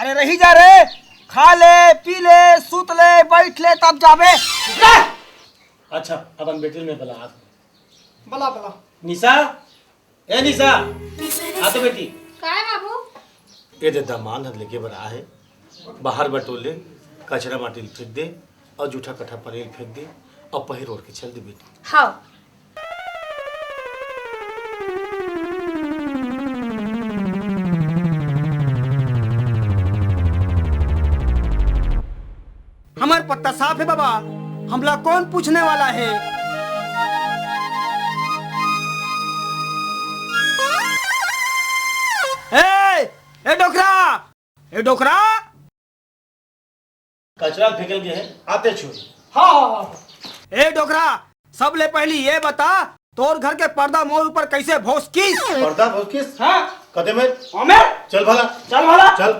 अरे रही जा रे, खा ले पी ले सूत ले बैठ ले तब जाबे। अच्छा अपन बेटी में बला बला बला निशा, ए निशा आ तो बेटी का है बाबू? ये दे दामान हद लेके बरा है, बाहर बटोल ले, कचरा माटी फेंक दे और जूठा कट्ठा पनीर फेंक दे और पहिर ओढ़ के चल दे बेटी। हाँ हमार पत्ता साफ है बाबा, हमला कौन पूछने वाला है। ए डोकरा, ए डोकरा, कचरा फेंकल के है आते छोड़ी। हाँ ए डोकरा, सब ले पहली ये बता तोर घर के पर्दा मोर ऊपर कैसे भोस की। पर्दा भोस किस? हाँ कदे में ओमे चल भला चल भला चल।